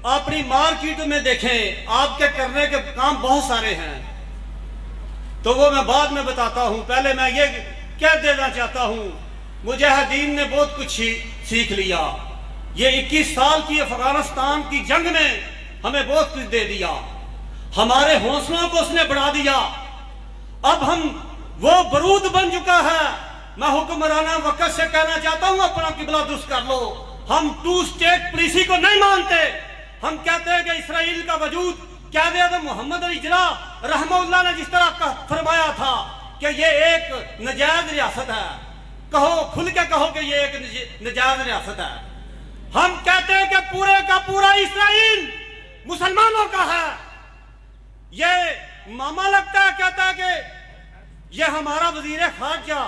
اپنی مارکیٹ میں دیکھیں، آپ کے کرنے کے کام بہت سارے ہیں، تو وہ میں بعد میں بتاتا ہوں۔ پہلے میں یہ کہہ دینا چاہتا ہوں، مجاہدین نے بہت کچھ سیکھ لیا۔ یہ 21 سال کی افغانستان کی جنگ نے ہمیں بہت کچھ دے دیا، ہمارے حوصلوں کو اس نے بڑھا دیا۔ اب ہم وہ بارود بن چکا ہے۔ میں حکمران وقت سے کہنا چاہتا ہوں، اپنا قبلہ درست کر لو۔ ہم 2 اسٹیٹ پالیسی کو نہیں مانتے۔ ہم کہتے ہیں کہ اسرائیل کا وجود، قائد اعظم محمد علی جناح رحمہ اللہ نے جس طرح فرمایا تھا کہ یہ ایک نجائز ریاست ہے، کہو کھل کے کہو کہ یہ ایک نجائز ریاست ہے۔ ہم کہتے ہیں کہ پورے کا پورا اسرائیل مسلمانوں کا ہے۔ یہ ماما لگتا ہے، کہتا ہے کہ یہ ہمارا وزیر خارجہ،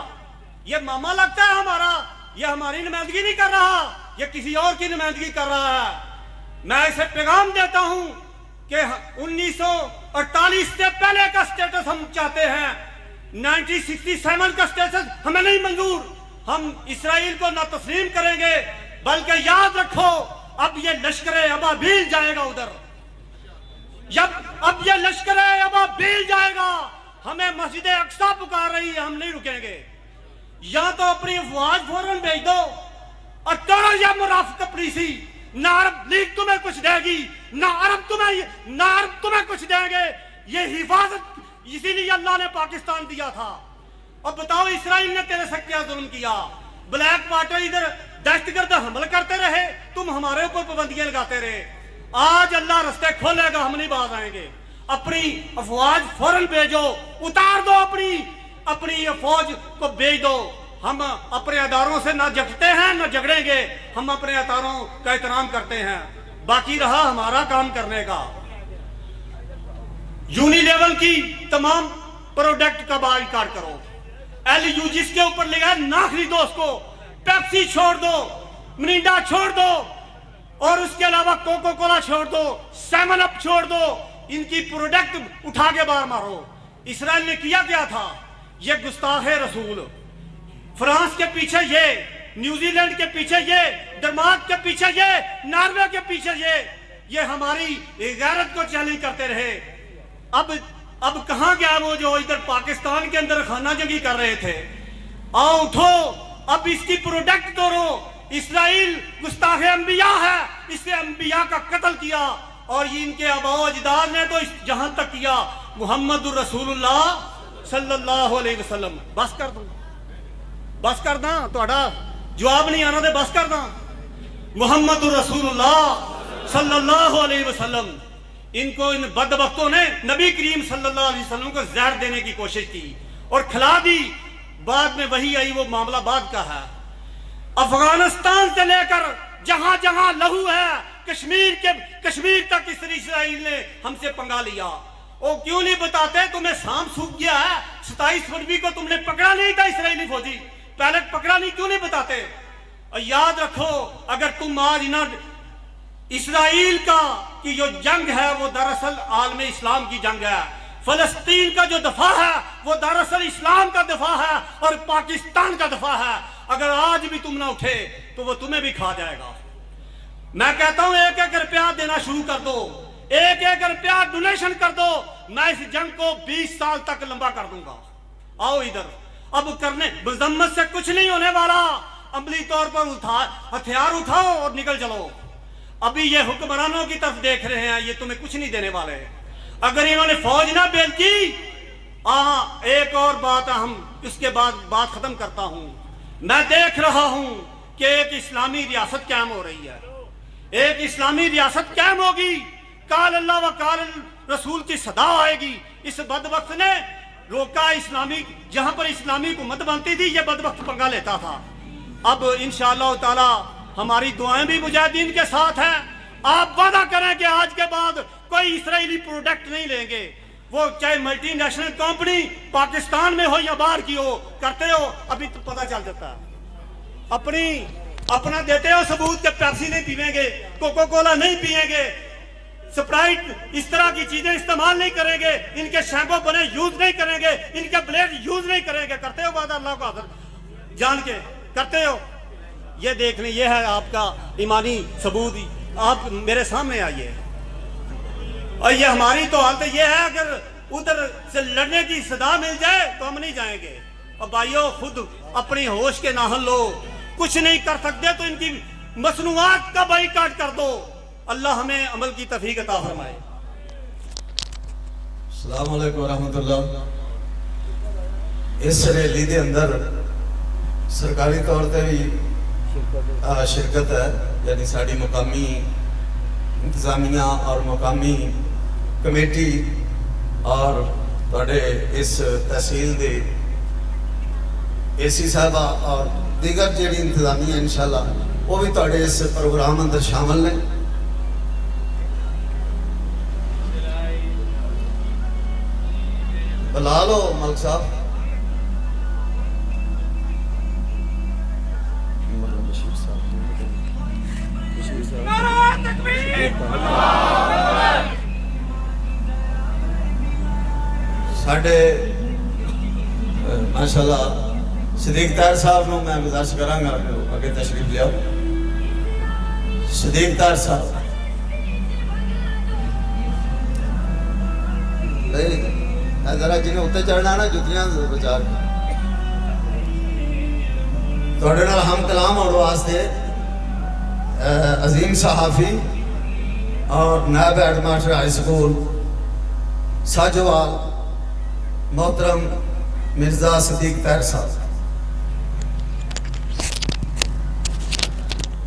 یہ ماما لگتا ہے ہمارا، یہ ہماری نمائندگی نہیں کر رہا، یہ کسی اور کی نمائندگی کر رہا ہے۔ میں اسے پیغام دیتا ہوں کہ 1948 سے پہلے کا سٹیٹس ہم چاہتے ہیں، 1967 کا سٹیٹس ہمیں نہیں منظور۔ ہم اسرائیل کو نہ تسلیم کریں گے، بلکہ یاد رکھو اب یہ لشکر ابابیل جائے گا ادھر۔ جب اب یہ لشکر ابابیل جائے گا، ہمیں مسجد اقصی پکار رہی ہے، ہم نہیں رکیں گے۔ یا تو اپنی افواج فوراً بھیج دو اور توڑو یہ مرافقت پالیسی۔ نہ عرب لیگ تمہیں کچھ دے گی، نہ عرب تمہیں کچھ دیں گے۔ یہ حفاظت اسی لیے اللہ نے پاکستان دیا تھا۔ اب بتاؤ اسرائیل نے تیرے سے کیا ظلم کیا؟ بلیک واٹر ادھر دہشت گرد حمل کرتے رہے، تم ہمارے اوپر پابندیاں لگاتے رہے۔ آج اللہ رستے کھولے گا، ہم نہیں باز آئیں گے۔ اپنی افواج فوراً بھیجو، اتار دو اپنی فوج کو بھیج دو۔ ہم اپنے اداروں سے نہ جھگڑتے ہیں نہ جھگڑیں گے، ہم اپنے اداروں کا احترام کرتے ہیں۔ باقی رہا ہمارا کام کرنے کا، یونی لیول کی تمام پروڈکٹ کا بائیکاٹ کرو۔ LU جس کے اوپر لگا نہ خریدو اس کو، پیپسی چھوڑ دو، مرینڈا چھوڑ دو، اور اس کے علاوہ کوکو کولا چھوڑ دو، 7 اپ چھوڑ دو۔ ان کی پروڈکٹ اٹھا کے باہر مارو۔ اسرائیل نے کیا تھا؟ یہ گستاخ رسول، فرانس کے پیچھے یہ، نیوزی لینڈ کے پیچھے یہ، ڈنمارک کے پیچھے یہ، ناروے کے پیچھے یہ ہماری غیرت کو چیلنج کرتے رہے۔ اب کہاں گیا وہ جو ادھر پاکستان کے اندر خانہ جنگی کر رہے تھے؟ آؤ اٹھو، اب اس کی پروڈکٹ توڑو۔ اسرائیل گستاخ انبیاء ہے، اس نے انبیاء کا قتل کیا، اور یہ ان کے آباء و اجداد نے تو اس جہاں تک کیا۔ محمد الرسول اللہ صلی اللہ علیہ وسلم۔ بس کر دوں، بس کر داں، تھوڑا جواب نہیں آنا دے، بس کر داں۔ محمد الرسول اللہ صلی اللہ علیہ وسلم، ان کو ان بدبختوں نے نبی کریم صلی اللہ علیہ وسلم کو زہر دینے کی کوشش کی اور کھلا دی۔ بعد میں وہی آئی، وہ معاملہ بعد کا ہے۔ افغانستان سے لے کر جہاں جہاں لہو ہے، کشمیر تک اسرائیل نے ہم سے پنگا لیا۔ وہ کیوں نہیں بتاتے؟ تمہیں سانپ سوکھ گیا ہے، 27 فروری کو تم نے پکڑا نہیں تھا اسرائیلی فوجی، پہلے پکڑا نہیں، کیوں نہیں بتاتے؟ اور یاد رکھو، اگر تم آج نہ اسرائیل کی جو جنگ ہے وہ دراصل عالم اسلام کی جنگ ہے۔ فلسطین کا جو دفاع ہے وہ دراصل اسلام کا دفاع ہے اور پاکستان کا دفاع ہے۔ اگر آج بھی تم نہ اٹھے تو وہ تمہیں بھی کھا جائے گا۔ میں کہتا ہوں 1-1 روپیہ دینا شروع کر دو، 1-1 روپیہ ڈونیشن کر دو، میں اس جنگ کو 20 سال تک لمبا کر دوں گا۔ آؤ ادھر، اب کرنے مذمت سے کچھ نہیں ہونے والا۔ عملی طور پر ہتھیار اٹھاؤ اور نکل چلو۔ ابھی یہ حکمرانوں کی طرف دیکھ رہے ہیں، یہ تمہیں کچھ نہیں دینے والے۔ اگر انہوں نے فوج نہ بھیجی، ایک اور بات ہم اس کے بعد بات ختم کرتا ہوں۔ میں دیکھ رہا ہوں کہ ایک اسلامی ریاست قائم ہو رہی ہے، ایک اسلامی ریاست قائم ہوگی، قال اللہ و قال رسول کی صدا آئے گی۔ اس بدبخت نے روکا اسلامی، جہاں پر اسلامی حکومت بنتی تھی یہ بدبخت پنگا لیتا تھا۔ اب انشاءاللہ تعالی ہماری دعائیں بھی مجاہدین کے ساتھ ہیں۔ آپ وعدہ کریں کہ آج کے بعد کوئی اسرائیلی پروڈکٹ نہیں لیں گے، وہ چاہے ملٹی نیشنل کمپنی پاکستان میں ہو یا باہر کی ہو، کرتے ہو ابھی تو پتہ چل جاتا ہے۔ اپنا دیتے ہو ثبوت کہ پیپسی نہیں پیئیں گے، کوکو کولا نہیں پیئیں گے، سپرائٹ اس طرح کی چیزیں استعمال نہیں کریں گے، ان کے شیمپو بنے یوز نہیں کریں گے، ان کے بلیڈ یوز نہیں کریں گے، کرتے ہو وعدہ اللہ کو حاضر جان کے کرتے ہو؟ یہ دیکھ لیں، یہ ہے آپ کا ایمانی ثبوت آپ میرے سامنے آئیے. اور یہ ہماری تو حالت یہ ہے اگر ادھر سے لڑنے کی صدا مل جائے تو ہم نہیں جائیں گے. اور بھائیو خود اپنی ہوش کے ناحل لو, کچھ نہیں کر سکتے تو ان کی مصنوعات کا بائیکاٹ کر دو. اللہ ہمیں عمل کی توفیق عطا فرمائے. السلام علیکم ورحمۃ اللہ. اس ریلی دے اندر سرکاری طور تے بھی شرکت ہے, یعنی ساری مقامی انتظامیہ اور مقامی کمیٹی اور بڑے اس تحصیل دے اے سی صاحبہ اور دیگر جیڑی انتظامیہ انشاءاللہ وہ بھی تھوڑے اس پروگرام اندر شامل ہیں. بلا لو ملک صاحب. ساڑھے ماشاءاللہ صدیق طاہر صاحب نو میں گزارش کراں گا اگے تشریف لے آؤ. صدیق طاہر صاحب ذرا جنہیں اتنے چڑھنا نا جتیاں بچا کے تھوڑے نال ہم کلام ہونے واسطے عظیم صحافی اور نائب ہیڈ ماسٹر ہائی سکول ساجوال محترم مرزا صدیق طاہر صاحب.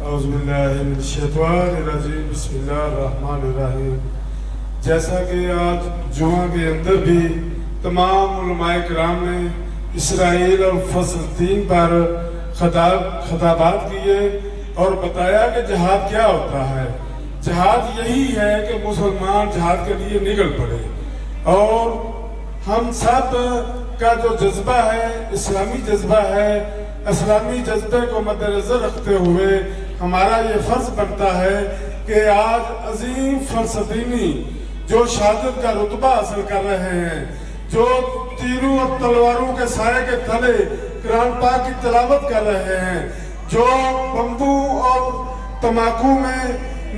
اعوذ باللہ من الشیطان الرجیم بسم اللہ الرحمن الرحیم. جیسا کہ آج جمعہ کے اندر بھی تمام علماء کرام نے اسرائیل اور فلسطین پر خطابات کیے اور بتایا کہ جہاد کیا ہوتا ہے. جہاد یہی ہے کہ مسلمان جہاد کے لیے نکل پڑے, اور ہم سب کا جو جذبہ ہے اسلامی جذبہ ہے, اسلامی جذبے کو مد نظر رکھتے ہوئے ہمارا یہ فرض بنتا ہے کہ آج عظیم فلسطینی جو شہادت کا رتبہ حاصل کر رہے ہیں, جو تیروں اور تلواروں کے سائے کے تلے قرآن پاک کی تلاوت کر رہے ہیں, جو بمبو اور تماکو میں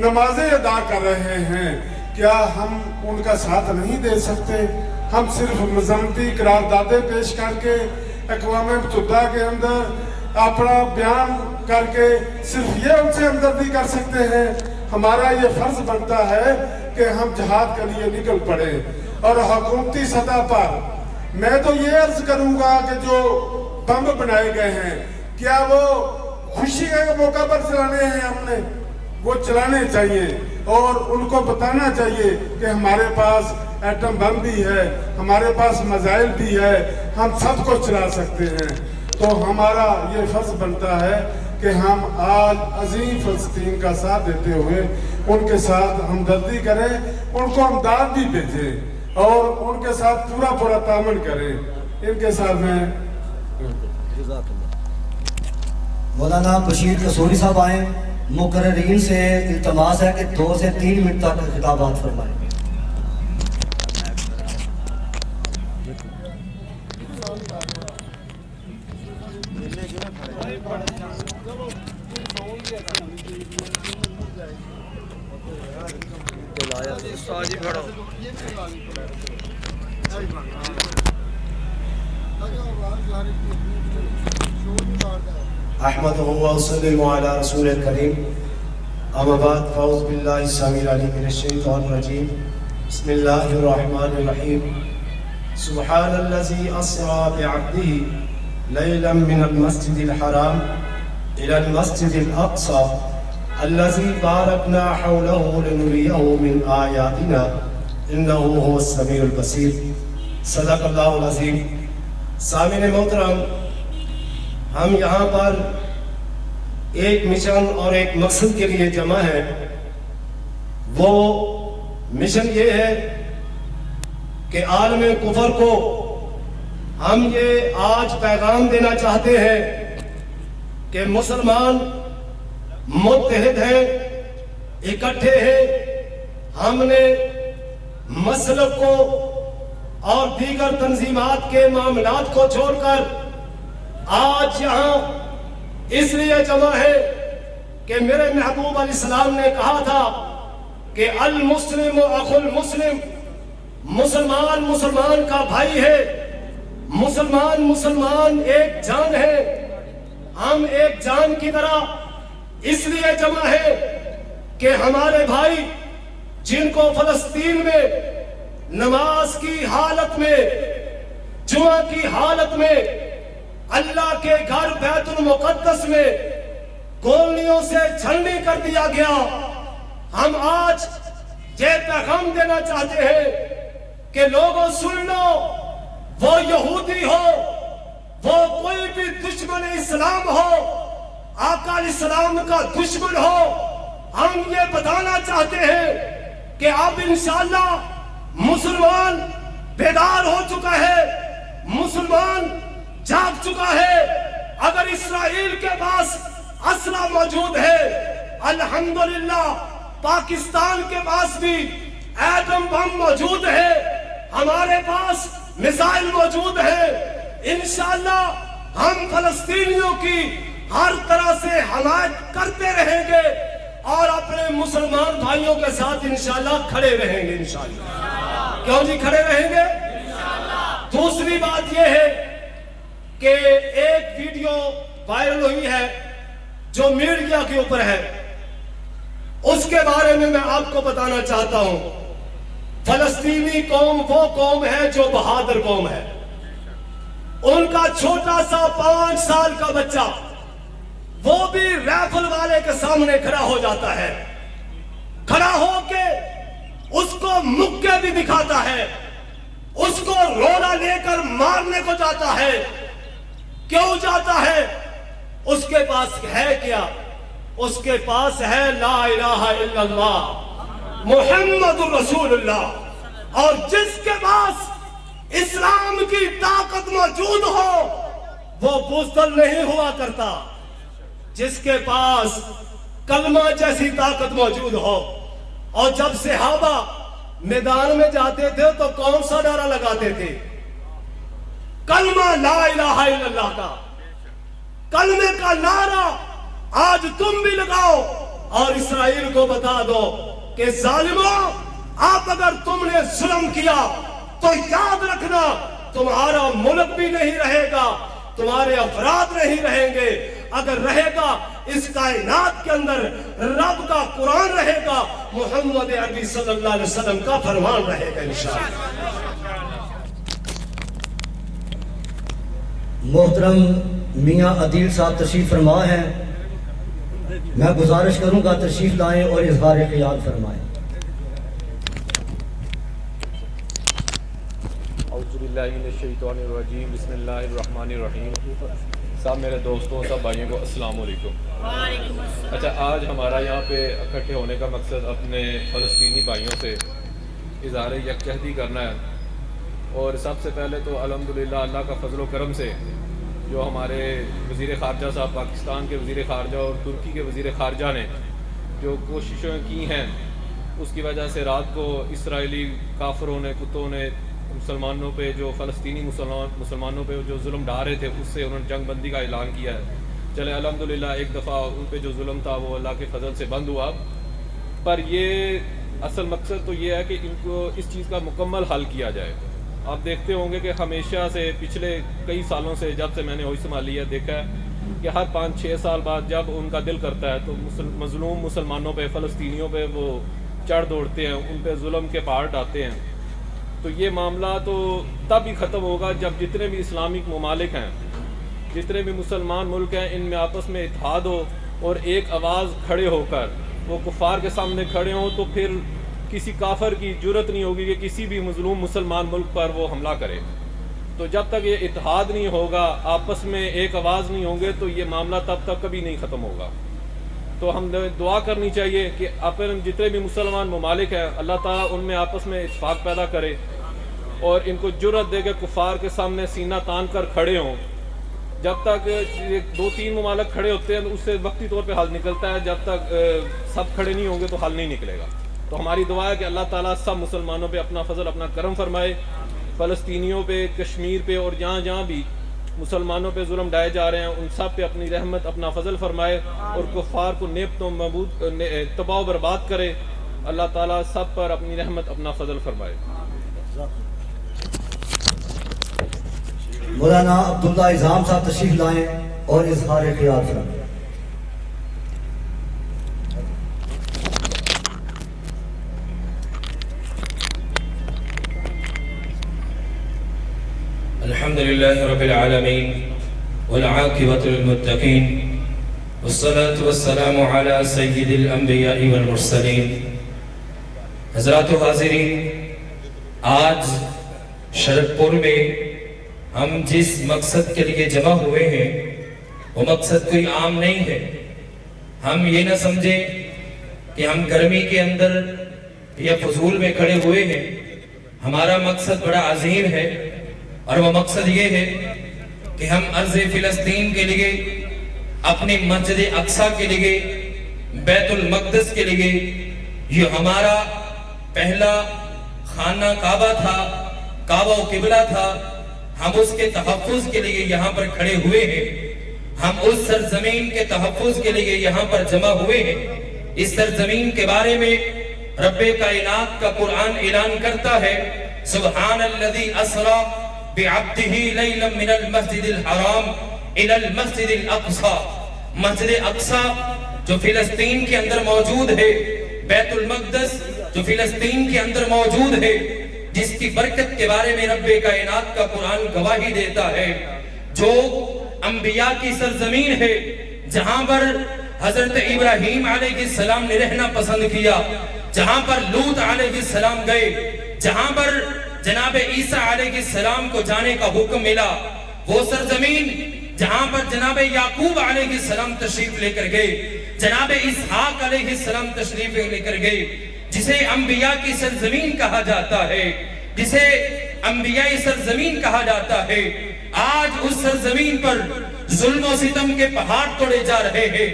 نمازیں ادا کر رہے ہیں, کیا ہم ان کا ساتھ نہیں دے سکتے؟ ہم صرف مذمتی قراردادیں پیش کر کے اقوام متحدہ کے اندر اپنا بیان کر کے صرف یہ ان سے ہمدردی کر سکتے ہیں؟ ہمارا یہ فرض بنتا ہے کہ ہم جہاد کے لیے نکل پڑے. اور حکومتی سطح پر میں تو یہ عرض کروں گا کہ جو بم بنائے گئے ہیں کیا وہ خوشی کے موقع پر چلانے ہیں؟ ہم نے وہ چلانے چاہیے اور ان کو بتانا چاہیے کہ ہمارے پاس ایٹم بم بھی ہے, ہمارے پاس میزائل بھی ہے, ہم سب کو چلا سکتے ہیں. تو ہمارا یہ فرض بنتا ہے کہ ہم آج عظیم فلسطین کا ساتھ دیتے ہوئے ان کے ساتھ ہمدردی کریں, ان کو امداد بھی بھیجیں اور ان کے ساتھ پورا تعاون کریں. ان کے ساتھ میں مولانا بشیر قصوری صاحب آئیں. مقررین سے التماس ہے کہ 2 سے 3 منٹ تک خطابات فرمائیں. احمد وصلی علی رسول کریم. اما بعد فاعوذ باللہ السمیع العلیم من الشیطان الرجیم. بسم اللہ الرحمن الرحیم. سبحان الذی اسری بعبده لیلا من المسجد الحرام الى المسجد الاقصى الذي باركنا حوله لنريه من آياتنا إنه هو السميع البصير. صدق اللہ العظیم. سامعین محترم, ہم یہاں پر ایک مشن اور ایک مقصد کے لیے جمع ہیں. وہ مشن یہ ہے کہ عالم کفر کو ہم یہ آج پیغام دینا چاہتے ہیں کہ مسلمان متحد ہیں, اکٹھے ہیں. ہم نے مسلک کو اور دیگر تنظیمات کے معاملات کو چھوڑ کر آج یہاں اس لیے جمع ہے کہ میرے محبوب علیہ السلام نے کہا تھا کہ المسلم اخو المسلم، مسلمان مسلمان کا بھائی ہے، مسلمان مسلمان ایک جان ہے، ہم ایک جان کی طرح اس لیے جمع ہے کہ ہمارے بھائی جن کو فلسطین میں نماز کی حالت میں، جمعہ کی حالت میں، اللہ کے گھر بیت المقدس میں گولیوں سے چھلنی کر دیا گیا، ہم آج یہ پیغام دینا چاہتے ہیں کہ لوگوں سن لو، وہ یہودی ہو، وہ کوئی بھی دشمن اسلام ہو، آقا علیہ السلام کا دشمن ہو، ہم یہ بتانا چاہتے ہیں کہ اب انشاءاللہ مسلمان بیدار ہو چکا ہے، مسلمان جاگ چکا ہے۔ اگر اسرائیل کے پاس اسلحہ موجود ہے، الحمدللہ پاکستان کے پاس بھی ایٹم بم موجود ہے، ہمارے پاس میزائل موجود ہے، انشاءاللہ ہم فلسطینیوں کی ہر طرح سے حمایت کرتے رہیں گے اور اپنے مسلمان بھائیوں کے ساتھ انشاءاللہ کھڑے رہیں گے انشاءاللہ۔ کیوں جی کھڑے رہیں گے؟ دوسری بات یہ ہے کہ ایک ویڈیو وائرل ہوئی ہے جو میڈیا کے اوپر ہے، اس کے بارے میں آپ کو بتانا چاہتا ہوں۔ فلسطینی قوم وہ قوم ہے جو بہادر قوم ہے، ان کا چھوٹا سا 5 سال کا بچہ وہ بھی رائفل والے کے سامنے کھڑا ہو جاتا ہے، کھڑا ہو کے اس کو مکے بھی دکھاتا ہے، اس کو رولا لے کر مارنے کو جاتا ہے۔ کیوں جاتا ہے؟ اس کے پاس ہے کیا؟ اس کے پاس ہے لا الہ الا اللہ محمد رسول اللہ۔ اور جس کے پاس اسلام کی طاقت موجود ہو وہ بزدل نہیں ہوا کرتا، جس کے پاس کلمہ جیسی طاقت موجود ہو۔ اور جب صحابہ میدان میں جاتے تھے تو کون سا نعرہ لگاتے تھے؟ کلمہ لا الہ الا اللہ کا، کلمے کا نعرہ آج تم بھی لگاؤ اور اسرائیل کو بتا دو کہ ظالموں، آپ اگر تم نے ظلم کیا تو یاد رکھنا تمہارا ملک بھی نہیں رہے گا، تمہارے افراد نہیں رہیں گے، اگر رہے گا اس کائنات کے اندر رب کا قرآن رہے گا، محمد عربی صلی اللہ علیہ وسلم کا فرمان رہے گا انشاءاللہ۔ محترم میاں عدیل صاحب تشریف فرما ہیں، میں گزارش کروں گا تشریف لائیں اور اظہار خیال فرمائیں۔ اعوذ باللہ من الشیطان الرجیم، بسم اللہ الرحمن الرحیم۔ سب میرے دوستوں، سب بھائیوں کو السلام علیکم۔ اچھا، آج ہمارا یہاں پہ اکٹھے ہونے کا مقصد اپنے فلسطینی بھائیوں سے اظہار یکجہتی کرنا ہے، اور سب سے پہلے تو الحمدللہ اللہ کا فضل و کرم سے جو ہمارے وزیر خارجہ صاحب، پاکستان کے وزیر خارجہ اور ترکی کے وزیر خارجہ نے جو کوششیں کی ہیں، اس کی وجہ سے رات کو اسرائیلی کافروں نے، کتوں نے مسلمانوں پہ، جو فلسطینی مسلمانوں پہ جو ظلم ڈھا رہے تھے، اس سے انہوں نے جنگ بندی کا اعلان کیا ہے۔ چلے الحمدللہ ایک دفعہ ان پہ جو ظلم تھا وہ اللہ کے فضل سے بند ہوا، پر یہ اصل مقصد تو یہ ہے کہ ان کو اس چیز کا مکمل حل کیا جائے۔ آپ دیکھتے ہوں گے کہ ہمیشہ سے پچھلے کئی سالوں سے جب سے میں نے ہوش سنبھالی ہے دیکھا ہے کہ ہر 5-6 سال بعد جب ان کا دل کرتا ہے تو مظلوم مسلمانوں پہ، فلسطینیوں پہ وہ چڑھ دوڑتے ہیں، ان پہ ظلم کے پہاڑ ڈالتے ہیں۔ تو یہ معاملہ تو تب ہی ختم ہوگا جب جتنے بھی اسلامک ممالک ہیں، جتنے بھی مسلمان ملک ہیں، ان میں آپس میں اتحاد ہو اور ایک آواز کھڑے ہو کر وہ کفار کے سامنے کھڑے ہوں، تو پھر کسی کافر کی جرت نہیں ہوگی کہ کسی بھی مظلوم مسلمان ملک پر وہ حملہ کرے۔ تو جب تک یہ اتحاد نہیں ہوگا، آپس میں ایک آواز نہیں ہوں گے، تو یہ معاملہ تب تک کبھی نہیں ختم ہوگا۔ تو ہم دعا کرنی چاہیے کہ اپنے جتنے بھی مسلمان ممالک ہیں، اللہ تعالیٰ ان میں آپس میں اتفاق پیدا کرے اور ان کو جرت دے کے کفار کے سامنے سینہ تان کر کھڑے ہوں۔ جب تک 2-3 ممالک کھڑے ہوتے ہیں تو اس سے وقتی طور پہ حل نکلتا ہے، جب تک سب کھڑے نہیں ہوں گے تو حل نہیں نکلے گا۔ تو ہماری دعا ہے کہ اللہ تعالیٰ سب مسلمانوں پہ اپنا فضل، اپنا کرم فرمائے، فلسطینیوں پہ، کشمیر پہ اور جہاں جہاں بھی مسلمانوں پہ ظلم ڈائے جا رہے ہیں ان سب پہ اپنی رحمت اپنا فضل فرمائے اور کفار کو نیب تو تباہ و برباد کرے. اللہ تعالیٰ سب پر اپنی رحمت اپنا فضل فرمائے. مولانا عبداللہ اعظام صاحب تشریف لائیں اور اظہار خیال فرمائیں. الحمد لله رب العالمين والعاقبة للمتقين والصلاة والسلام على سيد الأنبياء والمرسلين. حضرات و حاضرین، آج شرک پور میں ہم جس مقصد کے لیے جمع ہوئے ہیں وہ مقصد کوئی عام نہیں ہے. ہم یہ نہ سمجھیں کہ ہم گرمی کے اندر یا فضول میں کھڑے ہوئے ہیں. ہمارا مقصد بڑا عظیم ہے اور وہ مقصد یہ ہے کہ ہم ارض فلسطین کے لیے، اپنی مسجد اقصیٰ کے لیے، بیت المقدس کے لیے، یہ ہمارا پہلا خانہ کعبہ تھا، کعبہ و قبلہ تھا، ہم اس کے تحفظ کے لیے یہاں پر کھڑے ہوئے ہیں. ہم اس سرزمین کے تحفظ کے لیے یہاں پر جمع ہوئے ہیں. اس سرزمین کے بارے میں رب کائنات کا قرآن اعلان کرتا ہے، سبحان الذی اسری بعبدہ لیلا من المسجد الحرام الى المسجد الاقصی. مسجد اقصی جو فلسطین کے اندر موجود ہے، بیت المقدس جو فلسطین کے اندر موجود ہے، جس کی برکت کے بارے میں رب کائنات کا قرآن گواہی دیتا ہے، جو انبیاء کی سرزمین ہے، جہاں پر حضرت ابراہیم علیہ السلام نے رہنا پسند کیا، جہاں پر لوط علیہ السلام گئے، جہاں پر جناب عیسیٰ علیہ السلام کو جانے کا حکم ملا، وہ سرزمین جہاں پر جناب یعقوب علیہ السلام تشریف لے کر گئے، جناب اسحاق علیہ السلام تشریف لے کر گئے، جسے انبیاء کی سرزمین کہا جاتا ہے، جسے انبیاء سرزمین کہا جاتا ہے. آج اس سرزمین پر ظلم و ستم کے پہاڑ توڑے جا رہے ہیں.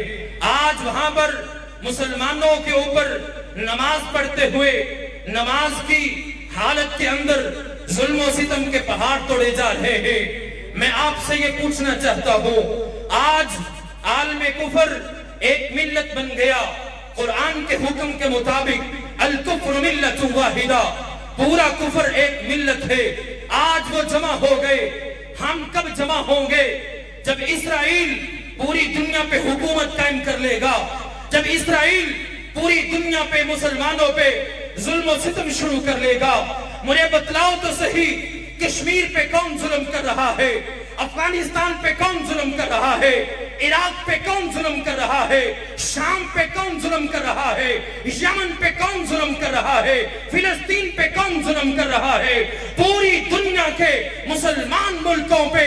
آج وہاں پر مسلمانوں کے اوپر نماز پڑھتے ہوئے نماز کی حالت کے اندر ظلم و ستم کے پہاڑ توڑے جا رہے ہیں. میں آپ سے یہ پوچھنا چاہتا ہوں، آج عالم کفر ایک ملت بن گیا. قرآن کے حکم کے مطابق الکفر ملت واحدہ، پورا کفر ایک ملت ہے. آج وہ جمع ہو گئے. ہم کب جمع ہوں گے؟ جب اسرائیل پوری دنیا پہ حکومت قائم کر لے گا، جب اسرائیل پوری دنیا پہ مسلمانوں پہ ظلم و ستم شروع کر لے گا. مجھے بتلاؤ تو صحیح، کشمیر پہ کون ظلم کر رہا ہے؟ افغانستان پہ کون ظلم کر رہا ہے؟ عراق پہ کون ظلم کر رہا ہے؟ شام پہ کون ظلم کر رہا ہے؟ یمن پہ کون ظلم کر رہا ہے؟ فلسطین پہ کون ظلم کر رہا ہے؟ پوری دنیا کے مسلمان ملکوں پہ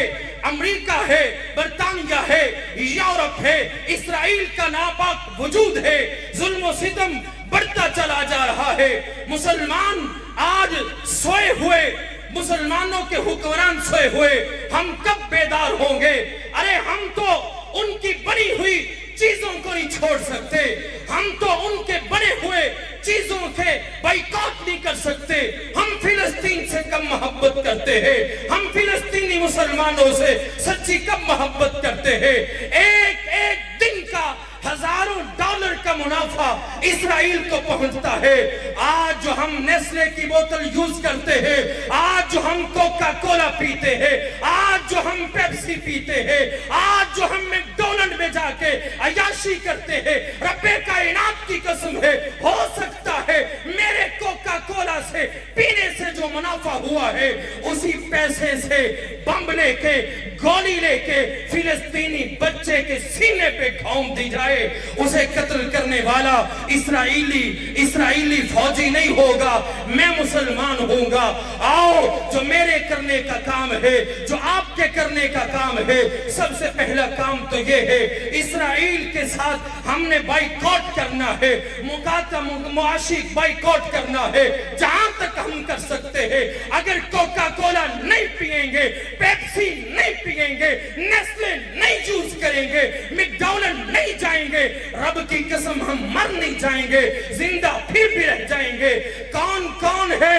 امریکہ ہے، برطانیہ ہے، یورپ ہے، اسرائیل کا ناپاک وجود ہے. ظلم و ستم بڑھتا چلا جا رہا ہے. مسلمان آج سوئے ہوئے، مسلمانوں کے حکمران سوئے ہوئے. ہم کب بیدار ہوں گے؟ ارے ہم تو ان کی بنی ہوئی چیزوں کو نہیں چھوڑ سکتے. ہم تو ان کے بنے ہوئے چیزوں کے بائیکاٹ نہیں کر سکتے. ہم فلسطین سے کم محبت کرتے ہیں. ہم فلسطینی مسلمانوں سے سچی کم محبت کرتے ہیں. ایک ایک دن کا ہزاروں ڈالر کا منافع اسرائیل کو پہنچتا ہے. آج جو ہم نیسلے کی بوتل یوز کرتے ہیں، آج جو ہم کوکا کولا پیتے ہیں، آج جو ہم پیپسی پیتے ہیں، آج جو ہم میکڈونلڈ میں جا کے عیاشی کرتے ہیں، رب کائنات کی قسم ہے، ہو سکتا ہے میرے کوکا کولا سے پینے سے جو منافع ہوا ہے، اسی پیسے سے بم لے کے، گولی لے کے فلسطینی بچے کے سینے پہ گھونپ دی جائے. اسے قتل کرنے والا اسرائیلی فوجی نہیں ہوگا، میں مسلمان ہوں گا. آؤ، جو میرے کرنے کا کام ہے، جو آپ کے کرنے کا کام ہے، سب سے پہلا کام تو یہ ہے، اسرائیل کے ساتھ ہم نے بائیکاٹ کرنا ہے، معاشی بائیکاٹ کرنا ہے جہاں تک ہم کر سکتے ہیں. اگر کوکا کولا نہیں پیئیں گے، پیپسی نہیں پیئیں گے، نیسلے نہیں یوز کریں گے، میکڈونلڈ نہیں جائیں گے، رب کی قسم ہم مر نہیں جائیں گے، زندہ پھر بھی رہ جائیں گے. کون کون ہے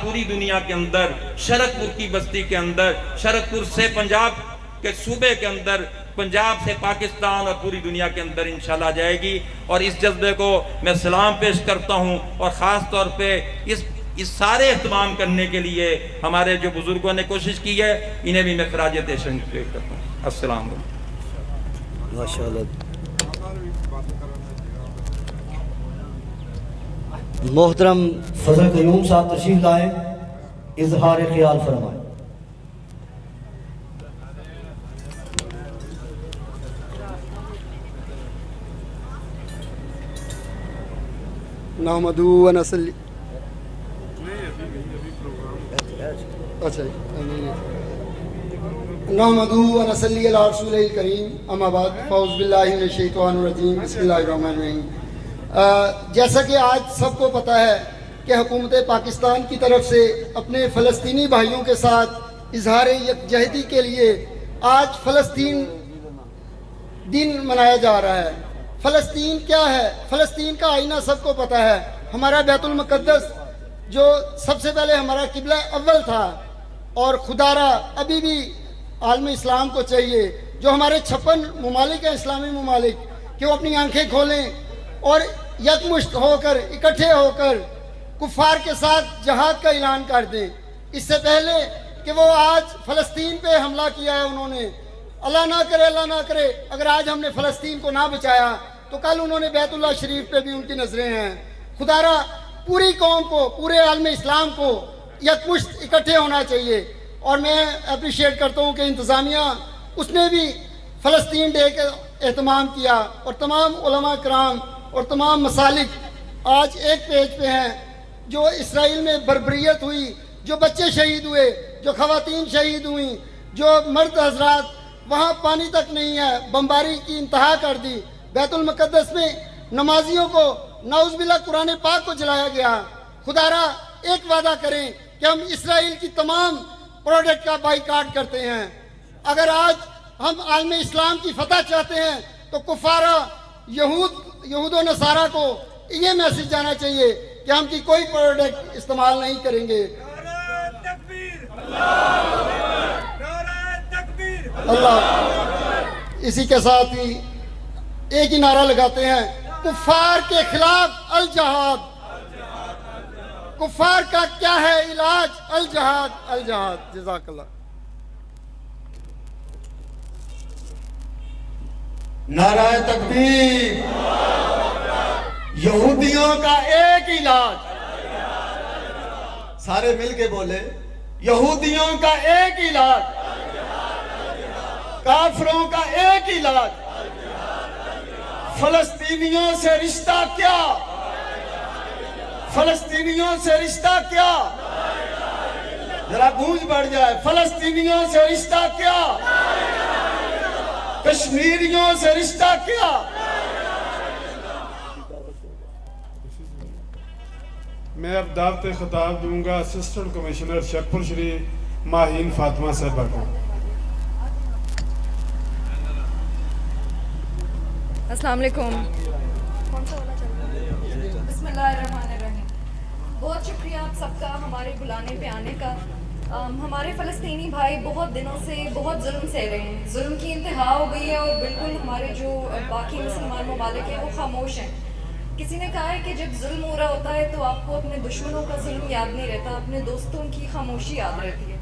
پوری دنیا کے اندر، شرکپور کی بستی کے اندر، شرکپور سے پنجاب کے صوبے کے اندر، پنجاب سے پاکستان اور پوری دنیا کے اندر انشاءاللہ جائے گی. اور اس جذبے کو میں سلام پیش کرتا ہوں، اور خاص طور پہ اس سارے اہتمام کرنے کے لیے ہمارے جو بزرگوں نے کوشش کی ہے، انہیں بھی میں خراج تحسین پیش کرتا ہوں. السلام علیکم. ماشاءاللہ. محترم فضل قیوم صاحب تشریف لائیں، اظہار خیال فرمائیں. نحمدہ و نصلی نحمدہ و نصلی علی رسول الکریم، اما بعد، فاعوذ باللہ من الشیطان الرجیم، بسم اللہ الرحمن الرحیم. جیسا کہ آج سب کو پتہ ہے کہ حکومت پاکستان کی طرف سے اپنے فلسطینی بھائیوں کے ساتھ اظہار یکجہتی کے لیے آج فلسطین دن منایا جا رہا ہے. فلسطین کیا ہے؟ فلسطین کا آئینہ سب کو پتہ ہے. ہمارا بیت المقدس جو سب سے پہلے ہمارا قبلہ اول تھا، اور خدا را ابھی بھی عالم اسلام کو چاہیے، جو ہمارے 56 ممالک ہیں اسلامی ممالک، کہ وہ اپنی آنکھیں کھولیں اور یکمشت ہو کر، اکٹھے ہو کر کفار کے ساتھ جہاد کا اعلان کر دیں. اس سے پہلے کہ وہ آج فلسطین پہ حملہ کیا ہے انہوں نے، اللہ نہ کرے اگر آج ہم نے فلسطین کو نہ بچایا تو کل انہوں نے بیت اللہ شریف پہ بھی ان کی نظریں ہیں. خدا را پوری قوم کو، پورے عالم اسلام کو یکمشت اکٹھے ہونا چاہیے. اور میں اپریشیٹ کرتا ہوں کہ انتظامیہ اس نے بھی فلسطین ڈے کا اہتمام کیا، اور تمام علماء کرام اور تمام مسالک آج ایک پیج پہ ہیں. جو اسرائیل میں بربریت ہوئی، جو بچے شہید ہوئے، جو خواتین شہید ہوئیں، جو مرد حضرات وہاں پانی تک نہیں ہے، بمباری کی انتہا کر دی. بیت المقدس میں نمازیوں کو نعوذ باللہ قرآن پاک کو جلایا گیا. خدا را ایک وعدہ کریں کہ ہم اسرائیل کی تمام پروڈکٹ کا بائیکاٹ کرتے ہیں. اگر آج ہم عالم اسلام کی فتح چاہتے ہیں تو کفارہ یہود و نصارہ کو یہ میسج جانا چاہیے کہ ہم کی کوئی پروڈکٹ استعمال نہیں کریں گے. اللہ. اسی کے ساتھ ہی ایک ہی نعرہ لگاتے ہیں، کفار کے خلاف الجہاد. کفار کا کیا ہے علاج؟ الجہاد، الجہاد. جزاک اللہ. نعرہ تکبیر. یہودیوں کا ایک علاج، سارے مل کے بولے، یہودیوں کا ایک علاج، کافروں کا ایک علاج. فلسطینیوں سے رشتہ کیا؟ فلسطینیوں سے رشتہ کیا؟ ذرا گونج بڑھ جائے. فلسطینیوں سے رشتہ کیا؟ کشمیریوں سے رشتہ کیا؟ میں اب دعوت خطاب دوں گا اسسٹنٹ کمشنر شرکپور شریف ماہین فاطمہ صاحبہ کو. السلام علیکم. بسم اللہ الرحمن الرحیم. بہت شکریہ آپ سب کا ہمارے بلانے پہ آنے کا. ہمارے فلسطینی بھائی بہت دنوں سے بہت ظلم سہ رہے ہیں. ظلم کی انتہا ہو گئی ہے، اور بالکل ہمارے جو باقی مسلمان ممالک ہیں وہ خاموش ہیں. کسی نے کہا ہے کہ جب ظلم ہو رہا ہوتا ہے تو آپ کو اپنے دشمنوں کا ظلم یاد نہیں رہتا، اپنے دوستوں کی خاموشی یاد رہتی ہے.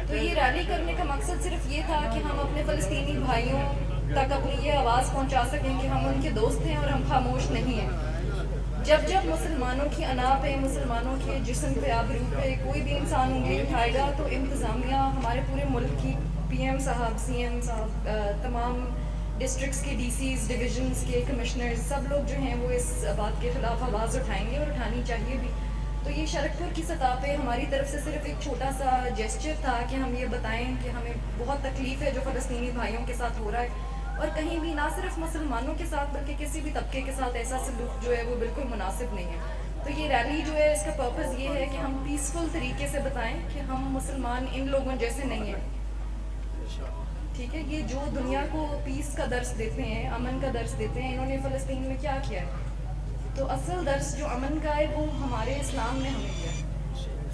تو یہ ریلی کرنے کا مقصد صرف یہ تھا کہ ہم اپنے فلسطینی بھائیوں تک اپنی یہ آواز پہنچا سکیں کہ ہم ان کے دوست ہیں اور ہم خاموش نہیں ہیں. جب جب مسلمانوں کی انا پہ، مسلمانوں کے جسم پہ، آبرو پہ کوئی بھی انسان انگلی اٹھائے گا تو انتظامیہ، ہمارے پورے ملک کی پی ایم صاحب، سی ایم صاحب، تمام ڈسٹرکٹس کے ڈی سیز، ڈویژنس کے کمشنرز، سب لوگ جو ہیں وہ اس بات کے خلاف آواز اٹھائیں گے، اور اٹھانی چاہیے بھی. تو یہ شرکپور کی سطح پہ ہماری طرف سے صرف ایک چھوٹا سا جیسچر تھا کہ ہم یہ بتائیں کہ ہمیں بہت تکلیف ہے جو فلسطینی بھائیوں کے ساتھ ہو رہا ہے، اور کہیں بھی نہ صرف مسلمانوں کے ساتھ بلکہ کسی بھی طبقے کے ساتھ ایسا سلوک جو ہے وہ بالکل مناسب نہیں ہے. تو یہ ریلی جو ہے اس کا پرپز یہ ہے کہ ہم پیسفل طریقے سے بتائیں کہ ہم مسلمان ان لوگوں جیسے نہیں ہیں. ٹھیک ہے، یہ جو دنیا کو پیس کا درس دیتے ہیں، امن کا درس دیتے ہیں، انہوں نے فلسطین میں کیا کیا ہے؟ تو اصل درس جو امن کا ہے وہ ہمارے اسلام نے ہمیں دیا ہے.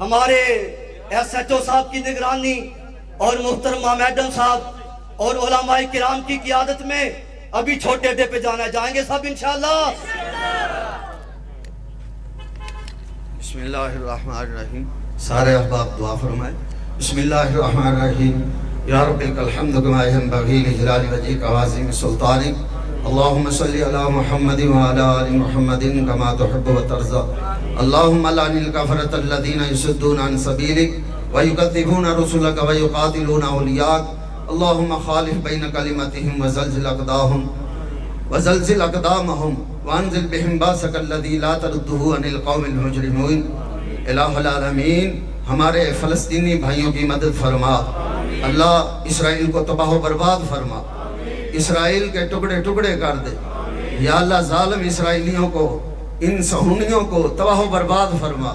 ہمارے SHO صاحب کی نگرانی اور محترمہ میڈم صاحب اور علماء کرام کی قیادت میں ابھی چھوٹے اڈے پہ جانا جائیں گے سب انشاءاللہ. بسم اللہ الرحمن الرحیم. سارے احباب دعا فرمائیں. بسم اللہ الرحمن الرحیم. یا رب لک الحمد کما ینبغی لجلال وجهک وعظیم سلطانک. اللہم صلی علی محمد وعلی آل محمد کما تحب وترضى. اللہم لعن الکفرۃ الذین یصدون عن سبیلک ویکذبون رسلک ویقاتلون اولیاءک. اللہم خالف بین کلمتہم وزلزل اقدامہم وانزل بہم باسک الذی لا تردہ عن القوم المجرمین. الہ العالمین ہمارے فلسطینی بھائیوں کی مدد فرما. اللہ اسرائیل کو تباہ و برباد فرما. اسرائیل کے ٹکڑے ٹکڑے کر دے. یا اللہ ظالم اسرائیلیوں کو ان صہیونیوں کو تباہ و برباد فرما.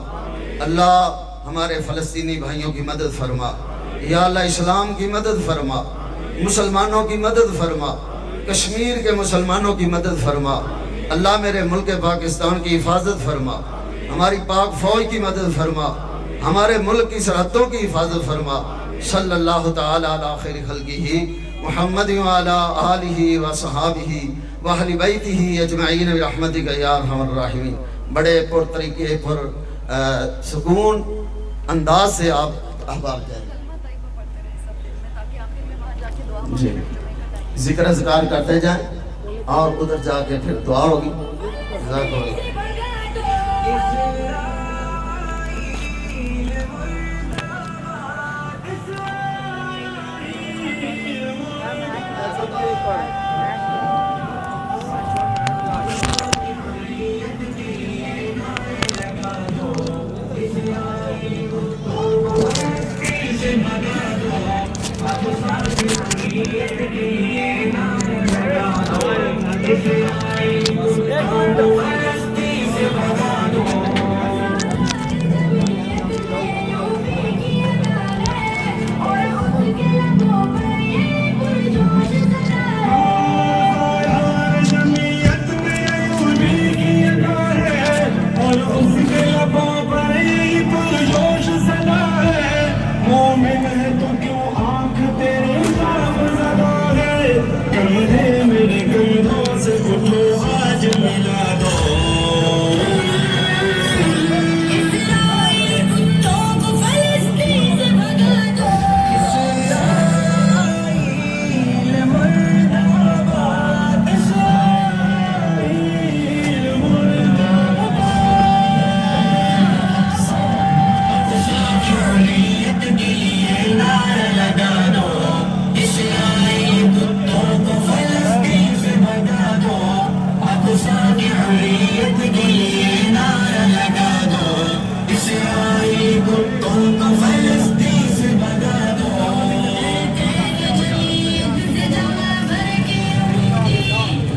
اللہ ہمارے فلسطینی بھائیوں کی مدد فرما. یا اللہ اسلام کی مدد فرما. مسلمانوں کی مدد فرما. کشمیر کے مسلمانوں کی مدد فرما. اللہ میرے ملک پاکستان کی حفاظت فرما. ہماری پاک فوج کی مدد فرما. ہمارے ملک کی سرحدوں کی حفاظت فرما. صلی اللہ تعالی علی خیر خلقہ محمد وعلی آلہ وصحابہ واہل بیتہ اجمعین برحمتک یا ارحم الراحمین. بڑے پر طریقے پر سکون انداز سے آپ احباب جائیں جی ذکر اذکار کرتے جائیں اور ادھر جا کے پھر دعا ہوگی. جزاک اللہ.